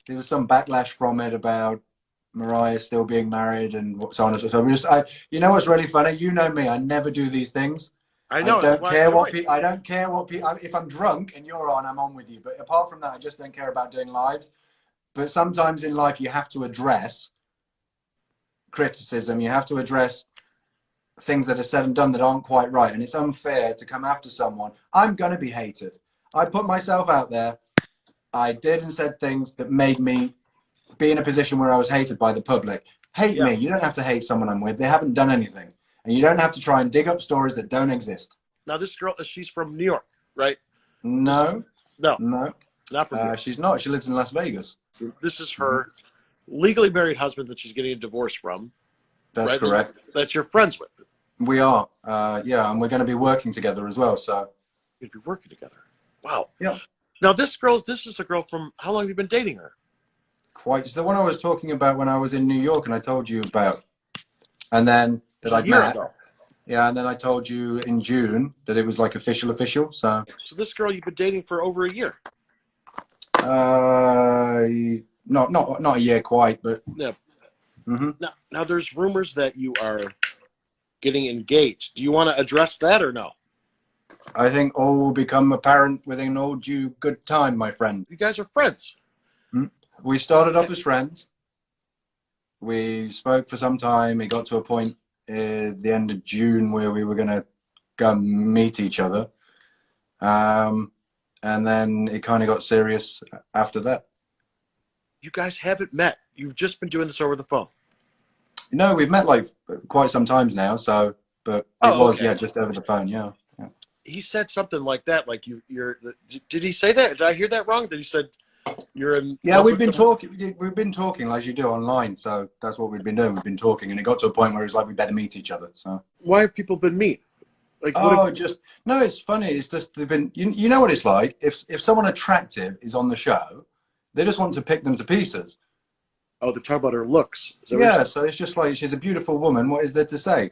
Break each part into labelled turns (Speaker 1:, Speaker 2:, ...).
Speaker 1: there was some backlash from it about Mariah still being married and so on and so forth. You know what's really funny? You know me. I never do these things.
Speaker 2: I know. That's why I joined.
Speaker 1: I don't care what people. If I'm drunk and you're on, I'm on with you. But apart from that, I just don't care about doing lives. But sometimes in life, you have to address criticism. You have to address things that are said and done that aren't quite right. And it's unfair to come after someone. I'm going to be hated. I put myself out there. I did and said things that made me be in a position where I was hated by the public. Hate me. You don't have to hate someone I'm with. They haven't done anything. And you don't have to try and dig up stories that don't exist.
Speaker 2: Now, this girl, she's from New York, right?
Speaker 1: No.
Speaker 2: No.
Speaker 1: Not from New York. She's not. She lives in Las Vegas.
Speaker 2: This is her legally married husband that she's getting a divorce from.
Speaker 1: That's correct.
Speaker 2: That you're friends with.
Speaker 1: We are. Yeah, and we're going to be working together as well. So
Speaker 2: you'd be working together. Wow.
Speaker 1: Yeah.
Speaker 2: Now, this is a girl from, how long have you been dating her?
Speaker 1: Quite. It's the one I was talking about when I was in New York and I told you about. And then that I'd met. Ago. Yeah, and then I told you in June that it was like official. So
Speaker 2: this girl you've been dating for over a year?
Speaker 1: Not a year quite, but
Speaker 2: yeah. Now there's rumors that you are getting engaged. Do you want to address that or no?
Speaker 1: I think all will become apparent within all due good time, my friend.
Speaker 2: You guys are friends.
Speaker 1: We started off as friends. We spoke for some time. It got to a point at the end of June where we were going to go meet each other. And then it kind of got serious after that.
Speaker 2: You guys haven't met. You've just been doing this over the phone.
Speaker 1: No, we've met like quite some times now. So, but it was, just over the phone. Yeah.
Speaker 2: He said something like that. Like you're, did he say that? Did I hear that wrong? That he said you're in.
Speaker 1: Yeah, we've been talking. We've been talking as you do online. So that's what we've been doing. We've been talking, and it got to a point where it was like we better meet each other. So
Speaker 2: why have people been meet? Like
Speaker 1: no, it's funny. It's just they've been. You know what it's like if someone attractive is on the show, they just want to pick them to pieces.
Speaker 2: Oh, they're talking about her looks.
Speaker 1: Yeah, so it's just like she's a beautiful woman. What is there to say?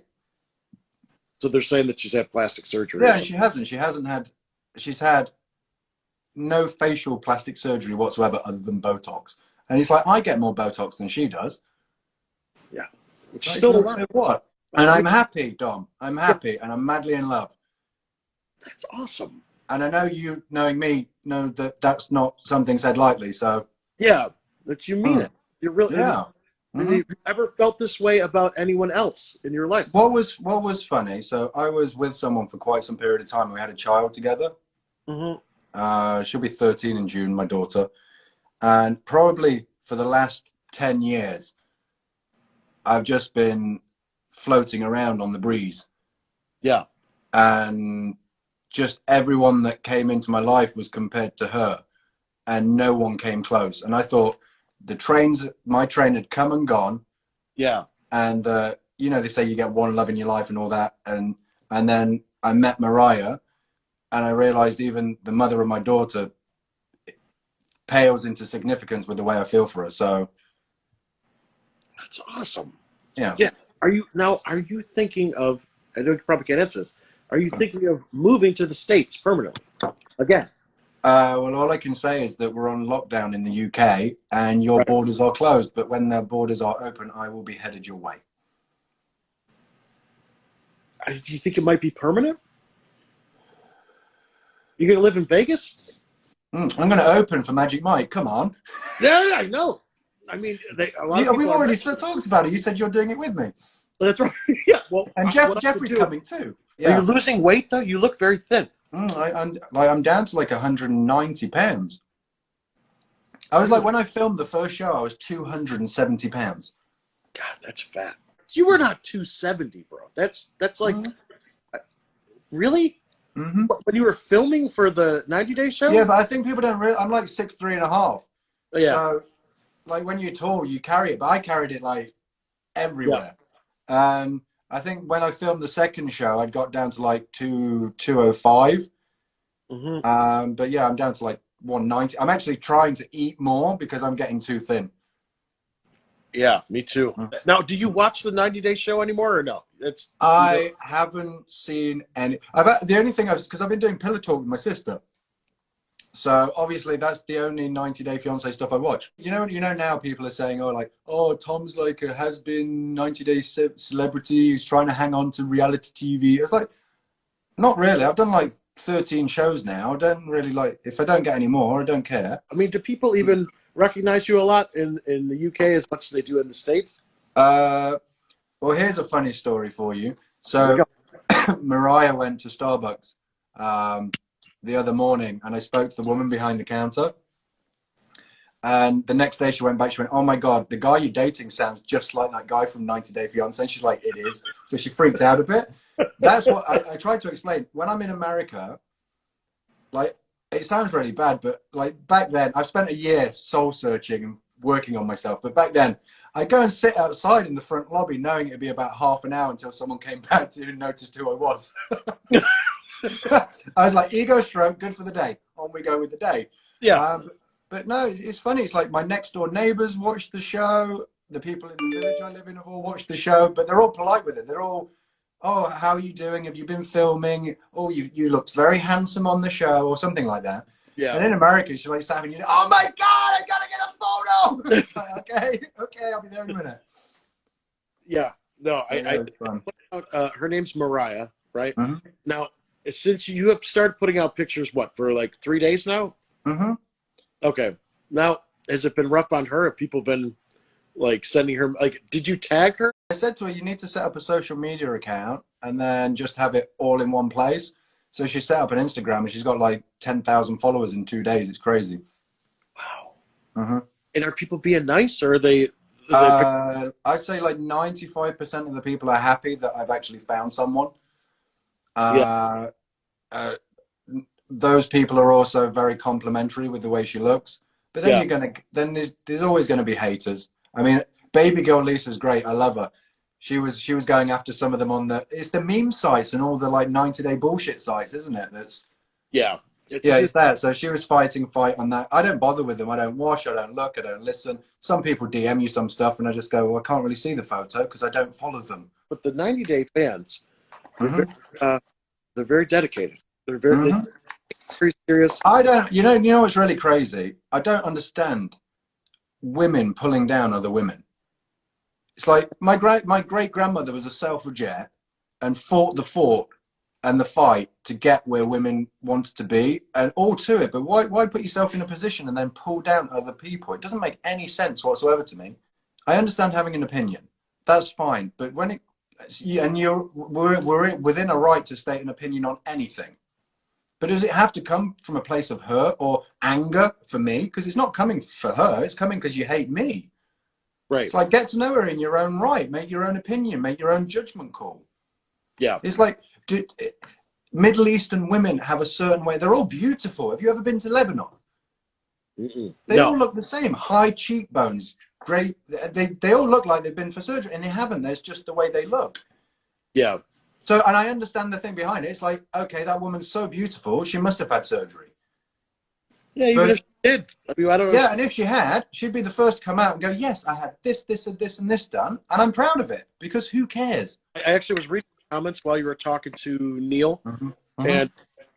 Speaker 2: So they're saying that she's had plastic surgery.
Speaker 1: Yeah, she hasn't. She's had no facial plastic surgery whatsoever other than Botox. And it's like, I get more Botox than she does.
Speaker 2: Yeah.
Speaker 1: Which still so what? And I'm happy, Dom. I'm happy and I'm madly in love.
Speaker 2: That's awesome.
Speaker 1: And I know you, knowing me, know that that's not something said lightly, so.
Speaker 2: Yeah, that you mean it. You're really,
Speaker 1: yeah.
Speaker 2: Have you ever felt this way about anyone else in your life?
Speaker 1: What was funny, so I was with someone for quite some period of time. We had a child together. She'll be 13 in June, my daughter. And probably for the last 10 years, I've just been floating around on the breeze. Yeah. And just everyone that came into my life was compared to her. And no one came close. And I thought, my train had come and gone. Yeah. And, you know, they say you get one love in your life and all that. And then I met Mariah and I realized even the mother of my daughter pales into significance with the way I feel for her. So.
Speaker 2: That's awesome.
Speaker 1: Yeah.
Speaker 2: Yeah. Are you thinking of, I know you probably can't answer this. Are you thinking of moving to the States permanently again?
Speaker 1: Well, all I can say is that we're on lockdown in the UK and your borders are closed. But when the borders are open, I will be headed your way.
Speaker 2: Do you think it might be permanent? You're going to live in Vegas?
Speaker 1: I'm going to open for Magic Mike. Come on.
Speaker 2: Yeah, I know. I mean,
Speaker 1: we've already talked about it. You said you're doing it with me.
Speaker 2: That's right. Yeah. Well,
Speaker 1: and Jeffrey's coming too.
Speaker 2: Yeah. Are you losing weight though? You look very thin.
Speaker 1: I'm down to like 190 pounds. I was like, when I filmed the first show, I was 270 pounds.
Speaker 2: God, that's fat. You were not 270, bro. That's like, really? When you were filming for the 90-day show?
Speaker 1: Yeah, but I think people don't realize, I'm like 6'3.5". Oh,
Speaker 2: yeah.
Speaker 1: So, like when you're tall, you carry it, but I carried it like everywhere. Yeah. And I think when I filmed the second show, I'd got down to like 205. But yeah, I'm down to like 190. I'm actually trying to eat more because I'm getting too thin.
Speaker 2: Yeah, me too. Now, do you watch the 90-day show anymore or no?
Speaker 1: I haven't seen any. The only thing because I've been doing pillow talk with my sister. So obviously that's the only 90 Day Fiance stuff I watch. You know now people are saying, oh, like, oh, Tom's like a has-been 90 Day celebrity who's trying to hang on to reality TV. It's like, not really. I've done like 13 shows now. I don't really like, if I don't get any more, I don't care.
Speaker 2: I mean, do people even recognize you a lot in the UK as much as they do in the States?
Speaker 1: Well, here's a funny story for you. So Mariah went to Starbucks the other morning, and I spoke to the woman behind the counter. And the next day she went back, she went, oh my God, the guy you're dating sounds just like that guy from 90 Day Fiance. And she's like, it is. So she freaked out a bit. That's what I tried to explain. When I'm in America, like, it sounds really bad, but like back then, I've spent a year soul searching and working on myself. But back then, I'd go and sit outside in the front lobby knowing it'd be about half an hour until someone came back to and noticed who I was. I was like, ego stroke, good for the day. On we go with the day.
Speaker 2: Yeah.
Speaker 1: But no, it's funny. It's like my next door neighbors watch the show. The people in the village I live in have all watched the show, but they're all polite with it. They're all, oh, how are you doing? Have you been filming? Oh, you looked very handsome on the show, or something like that.
Speaker 2: Yeah.
Speaker 1: And in America, she's like, Sam, you know, oh my God, I gotta get a photo. Like, okay, I'll be there in a minute.
Speaker 2: Yeah. No, her name's Mariah, right?
Speaker 1: Mm-hmm.
Speaker 2: Now, since you have started putting out pictures, what, for like 3 days now?
Speaker 1: Mm-hmm.
Speaker 2: Okay. Now, has it been rough on her? Have people been like sending her, like, did you tag her?
Speaker 1: I said to her, you need to set up a social media account and then just have it all in one place. So she set up an Instagram and she's got like 10,000 followers in 2 days. It's crazy.
Speaker 2: Wow.
Speaker 1: Mm-hmm.
Speaker 2: And are people being nice, or are they
Speaker 1: I'd say like 95% of the people are happy that I've actually found someone. Those people are also very complimentary with the way she looks. But then there's always gonna be haters. I mean, baby girl Lisa's great. I love her. She was going after some of them on it's the meme sites and all the like 90-day bullshit sites, isn't it? It's that. So she was fight on that. I don't bother with them. I don't watch. I don't look. I don't listen. Some people DM you some stuff, and I just go, well, I can't really see the photo because I don't follow them.
Speaker 2: But the 90 Day fans,
Speaker 1: Mm-hmm.
Speaker 2: they're very dedicated. They're very, very serious.
Speaker 1: I don't. You know what's really crazy? I don't understand women pulling down other women. It's like my great grandmother was a suffragette and fought the fort and the fight to get where women wanted to be and all to it. But why put yourself in a position and then pull down other people? It doesn't make any sense whatsoever to me. I understand having an opinion. That's fine. But when we're within a right to state an opinion on anything. But does it have to come from a place of hurt or anger for me? Because it's not coming for her. It's coming because you hate me.
Speaker 2: Right.
Speaker 1: It's like, get to know her in your own right. Make your own opinion. Make your own judgment call.
Speaker 2: Yeah.
Speaker 1: It's like, Middle Eastern women have a certain way. They're all beautiful. Have you ever been to Lebanon? They all look the same. High cheekbones. Great. They all look like they've been for surgery, and they haven't. There's just the way they look.
Speaker 2: Yeah.
Speaker 1: So, and I understand the thing behind it. It's like, okay, that woman's so beautiful. She must have had surgery.
Speaker 2: Yeah, even if she did. I mean, I don't know.
Speaker 1: Yeah, and if she had, she'd be the first to come out and go, yes, I had this, this, and this, and this done. And I'm proud of it, because who cares?
Speaker 2: I actually was reading comments while you were talking to Neil. And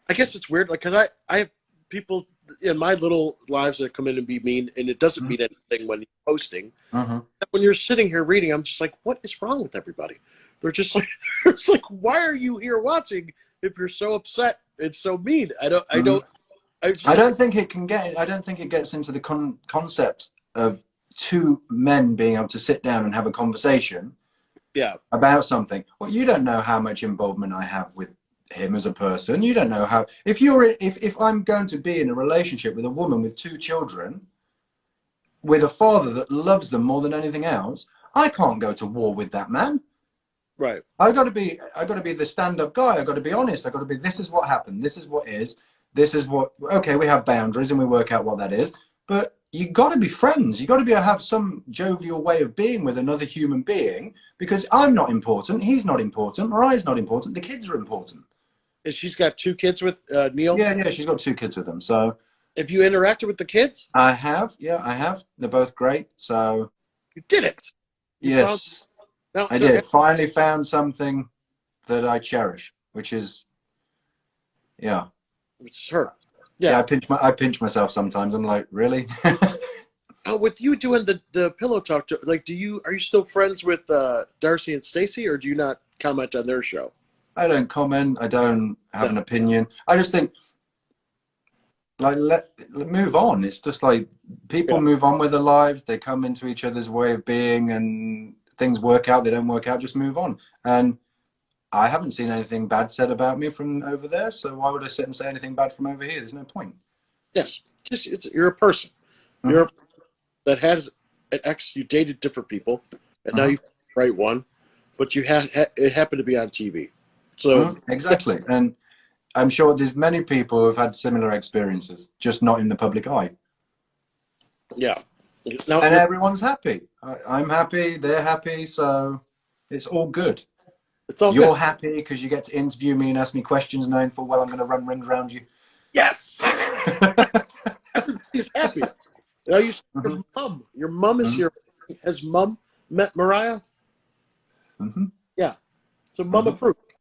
Speaker 2: I guess it's weird, like, because I have people in my little lives that come in and be mean, and it doesn't mean anything when you're posting. When you're sitting here reading, I'm just like, what is wrong with everybody? They're just like, it's like, why are you here watching if you're so upset and so mean? I don't think it gets into the concept of two men being able to sit down and have a conversation about something. Well, you don't know how much involvement I have with him as a person. You don't know how, if I'm going to be in a relationship with a woman with 2 children, with a father that loves them more than anything else, I can't go to war with that man. Right.
Speaker 1: I got to be the stand-up guy. I got to be honest. I got to be, this is what happened. This is what is. This is what, okay, we have boundaries and we work out what that is. But you got to be friends. You got to have some jovial way of being with another human being, because I'm not important. He's not important. Mariah's not important. The kids are important.
Speaker 2: And she's got 2 kids with Neil?
Speaker 1: Yeah, she's got 2 kids with them. So,
Speaker 2: have you interacted with the kids?
Speaker 1: I have. Yeah, I have. They're both great. So,
Speaker 2: you did it.
Speaker 1: Yes. I did. Finally found something that I cherish, which is,
Speaker 2: which is her.
Speaker 1: Yeah, I pinch myself sometimes. I'm like, really?
Speaker 2: With you doing the pillow talk, like, are you still friends with Darcy and Stacy, or do you not comment on their show?
Speaker 1: I don't comment. I don't have an opinion. I just think, like, let move on. It's just like people move on with their lives. They come into each other's way of being, and things work out. They don't work out. Just move on. And I haven't seen anything bad said about me from over there. So why would I sit and say anything bad from over here? There's no point.
Speaker 2: Yes, you're a person. You're a, that has an ex. You dated different people, and now you write one, but you it happened to be on TV. So
Speaker 1: exactly, and I'm sure there's many people who've had similar experiences, just not in the public eye.
Speaker 2: Yeah, now,
Speaker 1: and everyone's happy. I'm happy. They're happy. So it's all good.
Speaker 2: It's all
Speaker 1: You're
Speaker 2: good.
Speaker 1: happy because you get to interview me and ask me questions knowing full well I'm going to run rings around you.
Speaker 2: Yes! Everybody's happy. Now your mom is here. Has mom met Mariah? Yeah. So mom approved.